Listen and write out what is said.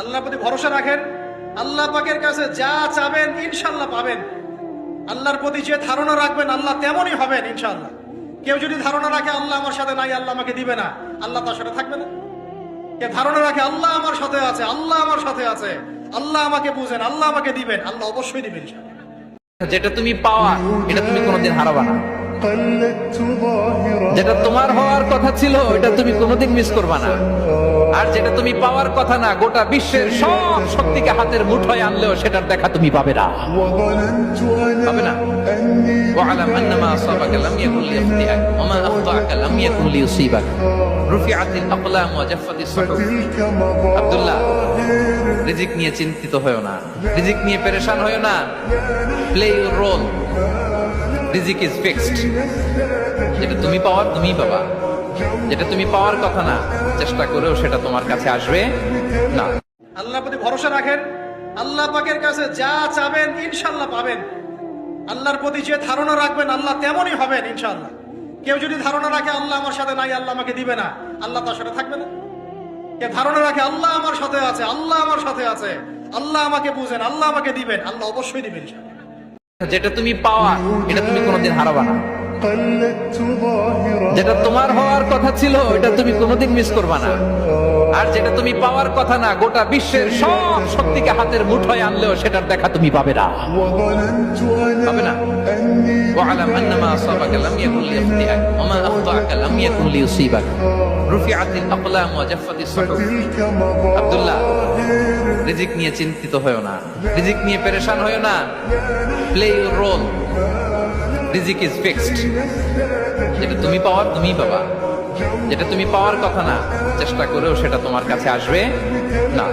আল্লাহর প্রতি ভরসা রাখেন, আল্লাহ পাকের কাছে যা চাবেন ইনশাল্লাহ পাবেন। আল্লাহর প্রতি যে ধারণা রাখবেন আল্লাহ তেমনই হবেন ইনশাল্লাহ। কেউ যদি ধারণা রাখে আল্লাহ আমার সাথে নাই, আল্লাহ আমাকে দিবে না, আল্লাহ তার সাথে থাকবে না। কেউ ধারণা রাখে আল্লাহ আমার সাথে আছে, আল্লাহ আমার সাথে আছে, আল্লাহ আমাকে বুঝেন, আল্লাহ আমাকে দিবেন, আল্লাহ অবশ্যই দিবেন ইনশাল্লাহ। যেটা তুমি পাওয়া এটা তুমি কোনোদিন হারাবা না। যেটা তোমার হওয়ার কথা ছিল এটা তুমি কোনোদিন মিস করবা না। আর যেটা তুমি পাওয়ার কথা না, গোটা বিশ্বের সব শক্তিকে হাতের মুঠোয় আনলেও সেটার দেখা তুমি পাবে না, পাবে না। ওয়ালাম আন্নামা আসাবাকা লাম ইয়াকুন লিয়াখতিআক ওয়া মা আখতাআকা লাম ইয়াকুন লিয়ুসিবাক রুফিআতিল আকলাম ওয়া জাফফাতিস সুহুফ। আব্দুল্লাহ, রিজিক নিয়ে চিন্তিত হয়ো না, রিজিক নিয়ে পেরেশান হয়ো না। প্লে ইউর রোল, রিজিক ইজ ফিক্সড। যেটা তুমি পাওয়ার তুমিই পাবা, যেটা তুমি পাওয়ার কথা না চেষ্টা করেও সেটা তোমার কাছে আসবে না। আল্লাহর প্রতি ভরসা রাখেন, আল্লাহ পাকের কাছে যা চাবেন ইনশাল্লাহ পাবেন। আল্লাহর প্রতি যে ধারণা রাখবেন আল্লাহ তেমনই হবেন ইনশাল্লাহ। কেউ যদি ধারণা রাখে আল্লাহ আমার সাথে নাই, আল্লাহ আমাকে দিবে না, আল্লাহ তার সাথে থাকবে না। কেউ ধারণা রাখে আল্লাহ আমার সাথে আছে, আল্লাহ আমার সাথে আছে, আল্লাহ আমাকে বুঝেন, আল্লাহ আমাকে দিবেন, আল্লাহ অবশ্যই দিবেন ইনশাল্লাহ। যেটা তুমি পাওয়া এটা তুমি কোনোদিন হারাবা না। যেটা তোমার হওয়ার কথা ছিল এটা তুমি কোনোদিন মিস করবা না। আর যেটা তুমি পাওয়ার কথা না, গোটা বিশ্বের সব শক্তিকে হাতের মুঠোয় আনলেও সেটার দেখা তুমি পাবে না, পাবে না। ওয়ালাম আন্নামা আসাবাকা লাম ইয়াকুন লিয়াখতিআক ওয়া মা আখতাআকা লাম ইয়াকুন লিয়ুসিবাক রুফিআতিল আকলাম ওয়া জাফফাতিস সুহুফ। আব্দুল্লাহ, রিজিক নিয়ে চিন্তিত হয়ো না, রিজিক নিয়ে পেরেশান হয়ো না। প্লে ইউর রোল, রিজিক ইজ ফিক্সড। যেটা তুমি পাওয়ার তুমিই পাবা, যেটা তুমি পাওয়ার কথা না চেষ্টা করেও সেটা তোমার কাছে আসবে না।